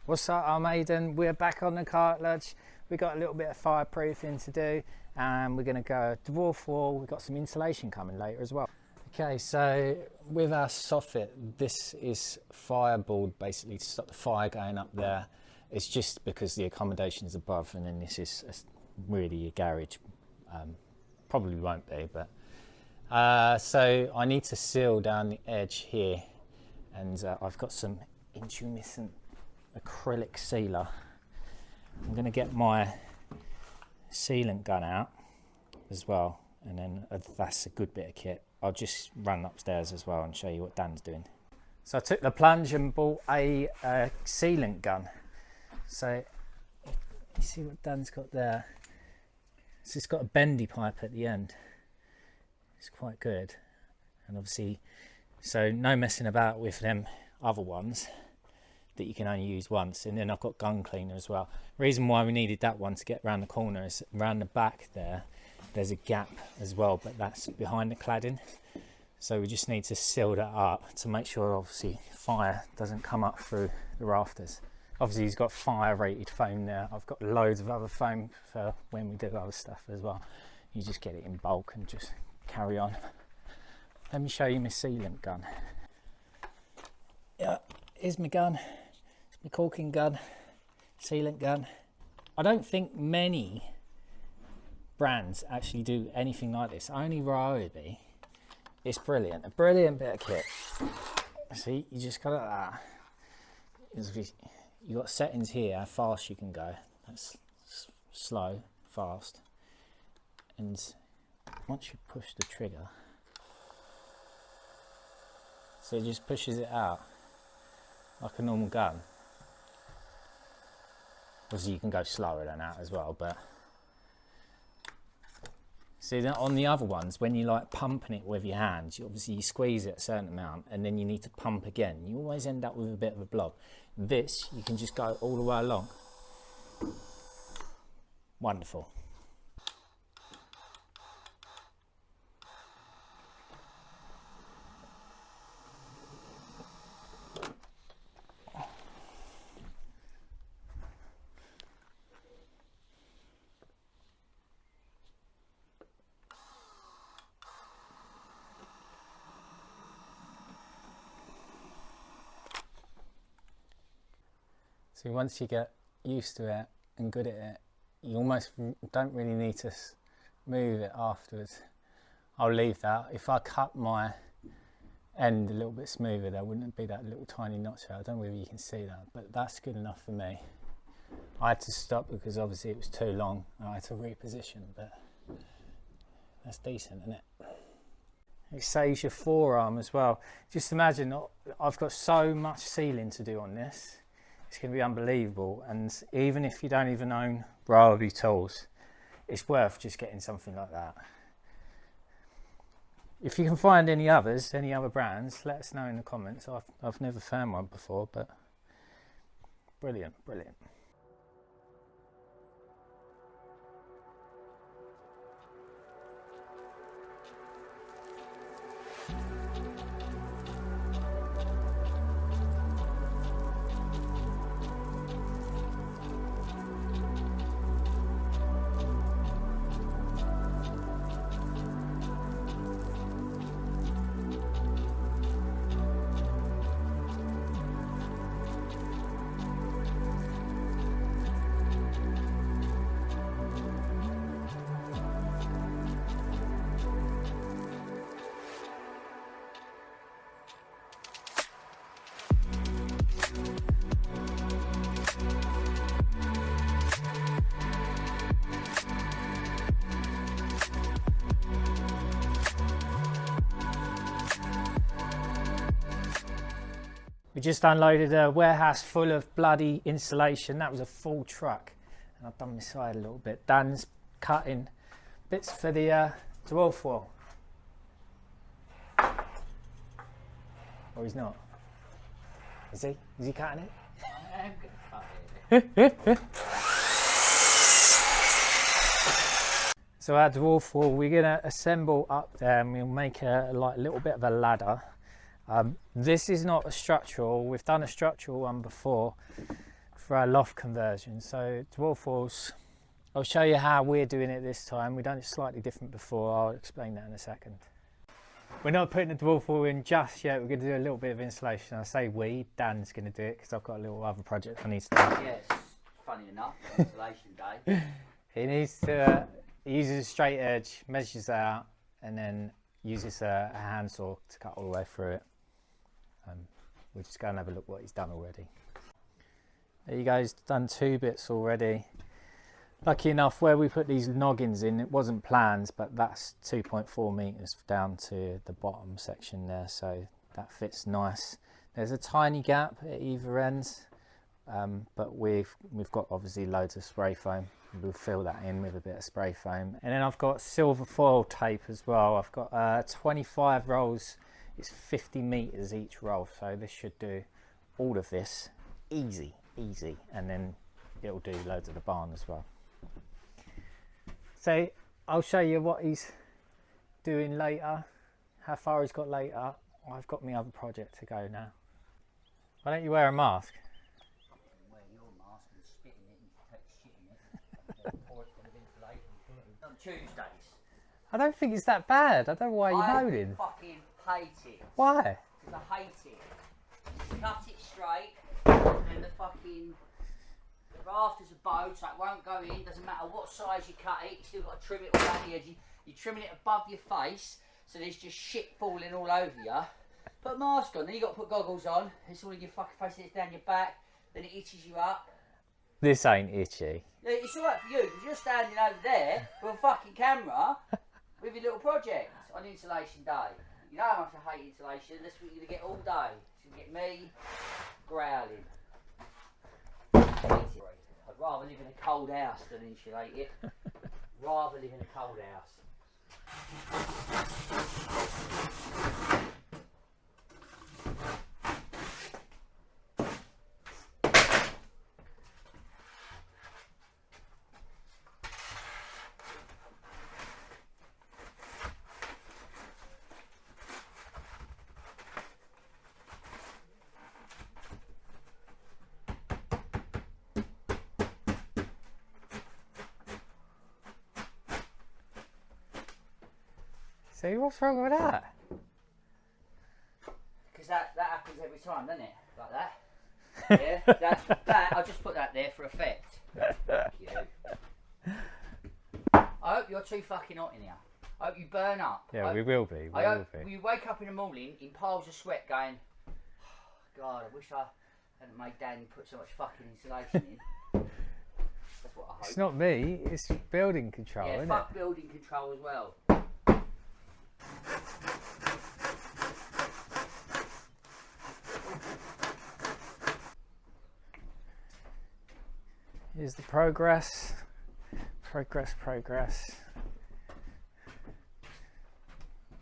What's up, I'm Aidan. We're back on the cartilage. We got a little bit of fireproofing to do, and we're going to go dwarf wall. We've got some insulation coming later as well. Okay, so with our soffit, this is fireboard basically to stop the fire going up there. It's just because the accommodation is above, and then this is really a garage. Probably won't be, but so I need to seal down the edge here, and I've got some intumescent acrylic sealer. I'm going to get my sealant gun out as well, and then that's a good bit of kit. I'll just run upstairs as well and show you what Dan's doing. So I took the plunge and bought a sealant gun. So you see what Dan's got there. So it's got a bendy pipe at the end. It's quite good, and obviously so no messing about with them other ones that you can only use once. And then I've got gun cleaner as well. Reason why we needed that one to get around the corner is around the back there's a gap as well, but that's behind the cladding, so we just need to seal that up to make sure obviously fire doesn't come up through the rafters. Obviously he's got fire rated foam there. I've got loads of other foam for when we do other stuff as well. You just get it in bulk and just carry on. Let me show you my sealant gun. Yeah, here's my gun. My caulking gun, sealant gun. I don't think many brands actually do anything like this. Only Ryobi. It's brilliant. A brilliant bit of kit. See, you just got that. You got settings here, how fast you can go. That's slow, fast. And once you push the trigger, so it just pushes it out like a normal gun. Obviously you can go slower than that as well, but see that on the other ones, when you like pumping it with your hands, obviously you squeeze it a certain amount and then you need to pump again. You always end up with a bit of a blob. This, you can just go all the way along. Wonderful. So once you get used to it and good at it, you almost don't really need to move it afterwards. I'll leave that. If I cut my end a little bit smoother, there wouldn't be that little tiny notch there. I don't know whether you can see that, but that's good enough for me. I had to stop because obviously it was too long and I had to reposition, but that's decent, isn't it? It saves your forearm as well. Just imagine, I've got so much sealing to do on this. It's going to be unbelievable, and even if you don't even own Ryobi tools, it's worth just getting something like that. If you can find any others, any other brands, let us know in the comments. I've never found one before, but brilliant, brilliant. We just unloaded a warehouse full of bloody insulation. That was a full truck, and I've done my side a little bit. Dan's cutting bits for the dwarf wall. Or he's not. Is he? Is he cutting it? I'm gonna cut it. So our dwarf wall, we're gonna assemble up there, and we'll make a little bit of a ladder. This is not a structural. We've done a structural one before for our loft conversion. So dwarf walls, I'll show you how we're doing it this time. We've done it slightly different before. I'll explain that in a second. We're not putting the dwarf wall in just yet. We're going to do a little bit of insulation. I say we, Dan's going to do it because I've got a little other project I need to do. Yes, funny enough, insulation day. He needs to, he uses a straight edge, measures out, and then uses a handsaw to cut all the way through it. We'll just go and have a look what he's done already. There you go, he's done 2 bits already. Lucky enough, where we put these noggins in, it wasn't planned, but that's 2.4 meters down to the bottom section there, so that fits nice. There's a tiny gap at either end, but we've got obviously loads of spray foam. We'll fill that in with a bit of spray foam. And then I've got silver foil tape as well. I've got 25 rolls. It's 50 meters each roll, so this should do all of this easy, and then it'll do loads of the barn as well. So I'll show you what he's doing later, how far he's got later. I've got my other project to go now. Why don't you wear a mask? Wear your mask and spit in it and take shit in it. Pour it full of insulation. On Tuesdays. I don't think it's that bad. I don't know why you're moaning. I fucking hate it. Why? Because I hate it. You cut it straight and the fucking... The rafters are bowed, so it won't go in. Doesn't matter what size you cut it, you still got to trim it all around the edge. You're trimming it above your face, so there's just shit falling all over you. Put a mask on, then you got to put goggles on. It's all in your fucking face, it's down your back, then it itches you up. This ain't itchy. It's alright for you, because you're standing over there with a fucking camera with your little project on insulation day. You know how much I hate insulation. That's what you're going to get all day. You're going to get me growling. I'd rather live in a cold house than insulate it. Rather live in a cold house. See, what's wrong with that? Because that happens every time, doesn't it? Like that. Yeah, that I'll just put that there for effect. Fuck you. I hope you're too fucking hot in here. I hope you burn up. Yeah, we will be. I hope you wake up in the morning in piles of sweat going, oh, God, I wish I hadn't made Danny put so much fucking insulation in. That's what I hope. It's not me, it's building control, yeah, isn't fuck it? building control as well. Here's the progress.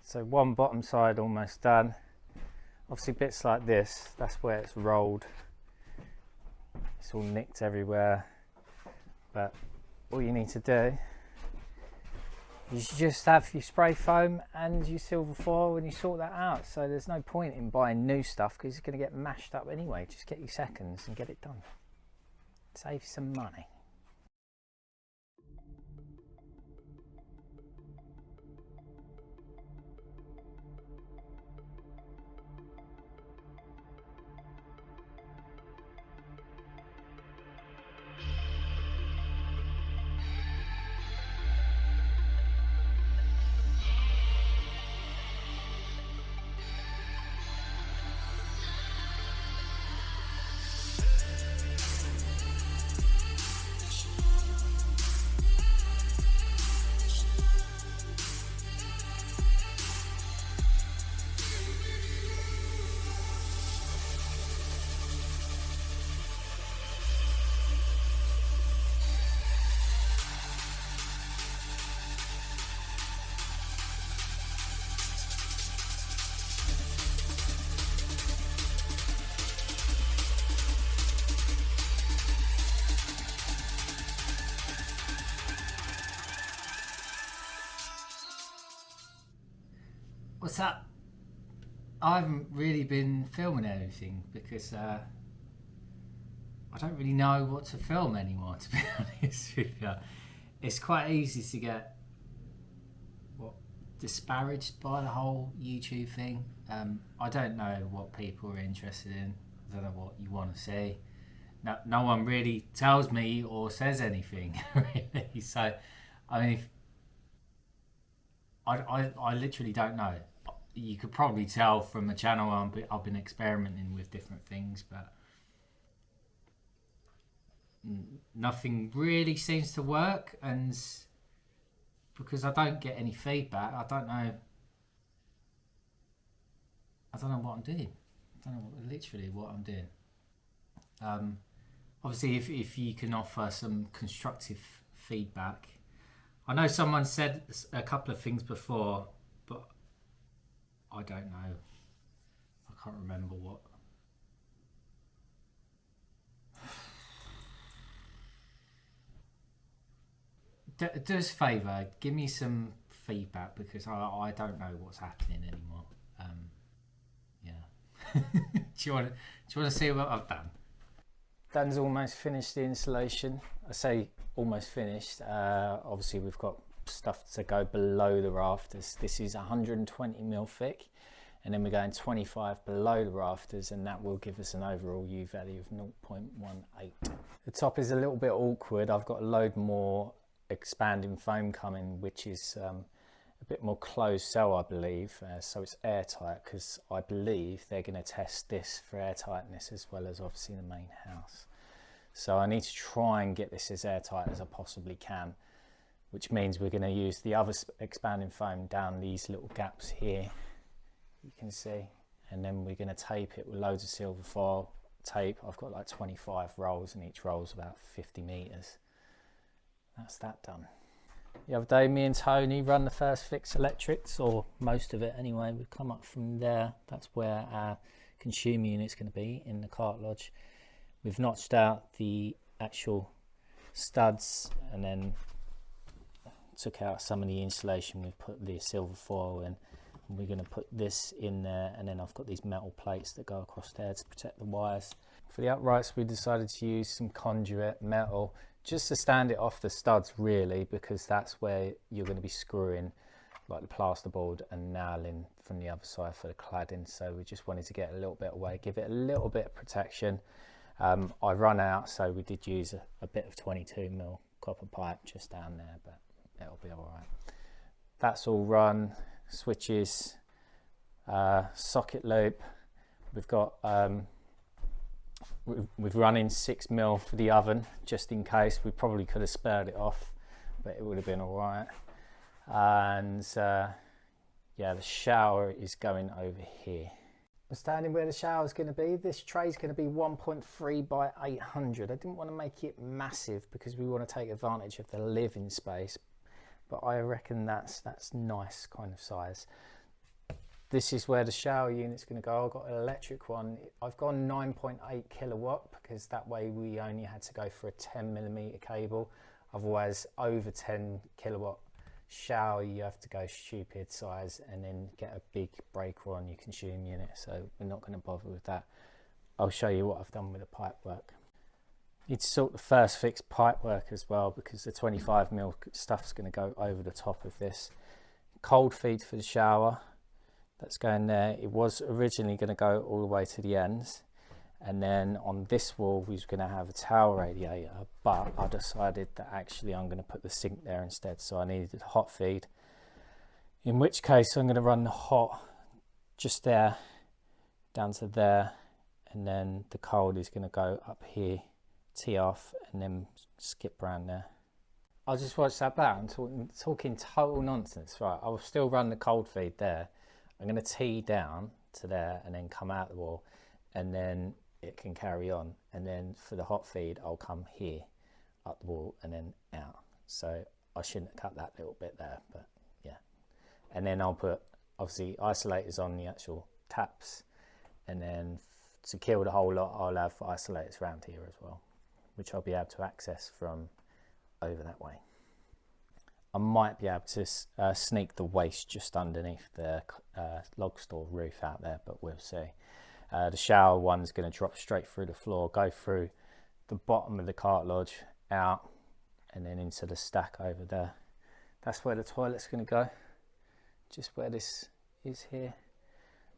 So one bottom side almost done. Obviously bits like this, that's where it's rolled. It's all nicked everywhere. But all you need to do is just have your spray foam and your silver foil and you sort that out. So there's no point in buying new stuff because it's going to get mashed up anyway. Just get your seconds and get it done. Save you some money. What's up? I haven't really been filming anything because I I don't really know what to film anymore, to be honest with you. It's quite easy to get disparaged by the whole YouTube thing. I don't know what people are interested in. I don't know what you want to see. No one really tells me or says anything, really. So, I mean, I literally don't know. You could probably tell from the channel I've been experimenting with different things, but nothing really seems to work, and because I don't get any feedback, I don't know what I'm doing. I don't know literally what I'm doing. Obviously, if you can offer some constructive feedback. I know someone said a couple of things before, but I don't know. I can't remember what. Do us a favour, give me some feedback, because I don't know what's happening anymore. Yeah. do you want to see what I've done? Dan's almost finished the installation. I say almost finished. Obviously we've got stuff to go below the rafters. This is 120mm thick, and then we're going 25 below the rafters, and that will give us an overall U value of 0.18. The top is a little bit awkward. I've got a load more expanding foam coming, which is a bit more closed cell, I believe, so it's airtight, because I believe they're going to test this for airtightness as well as obviously the main house. So I need to try and get this as airtight as I possibly can, which means we're going to use the other expanding foam down these little gaps here, you can see, and then we're going to tape it with loads of silver foil tape. I've got like 25 rolls, and each roll is about 50 meters. That's that done. The other day, me and Tony run the first fix electrics, or most of it anyway. We've come up from there. That's where our consumer unit's going to be in the cart lodge. We've notched out the actual studs, and then took out some of the insulation. We've put the silver foil in, and we're going to put this in there, and then I've got these metal plates that go across there to protect the wires. For the uprights, we decided to use some conduit metal, just to stand it off the studs, really, because that's where you're going to be screwing like the plasterboard and nailing from the other side for the cladding. So we just wanted to get a little bit away, give it a little bit of protection. I run out, so we did use a bit of 22mm copper pipe just down there, but it'll be all right. That's all run. Switches, socket loop. We've got we've run in 6mm for the oven, just in case. We probably could have spared it off, but it would have been all right. And yeah, the shower is going over here. We're standing where the shower is going to be. This tray is going to be 1.3 by 800. I didn't want to make it massive because we want to take advantage of the living space, but I reckon that's nice kind of size. This is where the shower unit's going to go. I've got an electric one. I've gone 9.8 kilowatt because that way we only had to go for a 10mm cable. Otherwise, over 10 kilowatt shower, you have to go stupid size and then get a big breaker on your consumer unit. So we're not going to bother with that. I'll show you what I've done with the pipe work. Need to sort the first fix pipe work as well, because the 25mm stuff is going to go over the top of this. Cold feed for the shower. That's going there. It was originally going to go all the way to the ends, and then on this wall we was going to have a towel radiator, but I decided that actually I'm going to put the sink there instead, so I needed hot feed, in which case I'm going to run the hot just there down to there, and then the cold is going to go up here, tee off, and then skip around there. I'll just watch that back. I'm talking total nonsense. Right, I'll still run the cold feed there. I'm going to tee down to there and then come out the wall, and then it can carry on. And then for the hot feed, I'll come here up the wall and then out. So I shouldn't have cut that little bit there, but yeah. And then I'll put obviously isolators on the actual taps, and then to kill the whole lot, I'll have isolators around here as well, which I'll be able to access from over that way. I might be able to sneak the waste just underneath the log store roof out there, but we'll see. The shower one's going to drop straight through the floor, go through the bottom of the cartilage out and then into the stack over there. That's where the toilet's going to go, just where this is here.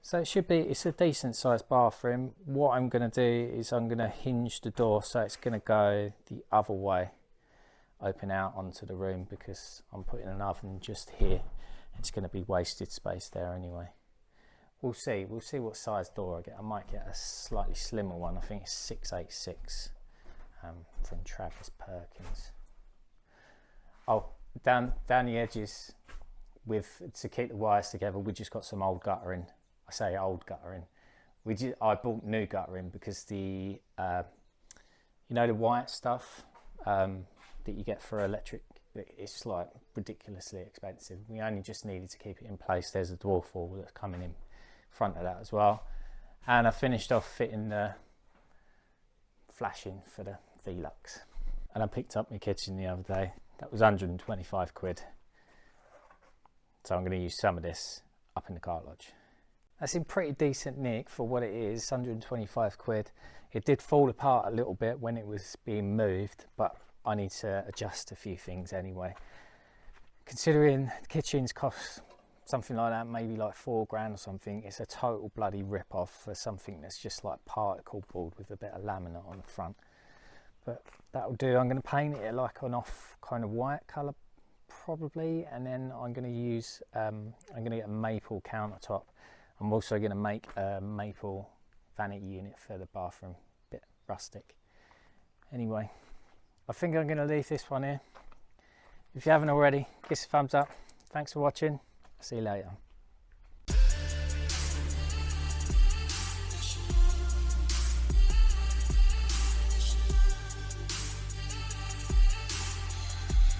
So it should be, it's a decent sized bathroom. What I'm going to do is I'm going to hinge the door so it's going to go the other way, open out onto the room, because I'm putting an oven just here. It's going to be wasted space there anyway. We'll see what size door I get. I might get a slightly slimmer one. I think it's 686 from Travis Perkins. Oh, down the edges, to keep the wires together, we just got some old guttering. I say old guttering. I bought new guttering because the you know, the white stuff that you get for electric, it's like ridiculously expensive. We only just needed to keep it in place. There's a dwarf wall that's coming in front of that as well. And I finished off fitting the flashing for the Velux. And I picked up my kitchen the other day. That was 125 quid. So I'm going to use some of this up in the cartilage. That's in pretty decent nick for what it is, 125 quid. It did fall apart a little bit when it was being moved, but I need to adjust a few things anyway. Considering the kitchens cost something like that, maybe like 4 grand or something, it's a total bloody rip off for something that's just like particle board with a bit of laminate on the front. But that'll do. I'm going to paint it like an off kind of white colour probably, and then I'm going to use I'm going to get a maple countertop. I'm also going to make a maple vanity unit for the bathroom, bit rustic. Anyway, I think I'm going to leave this one here. If you haven't already, give us a thumbs up. Thanks for watching. See you later.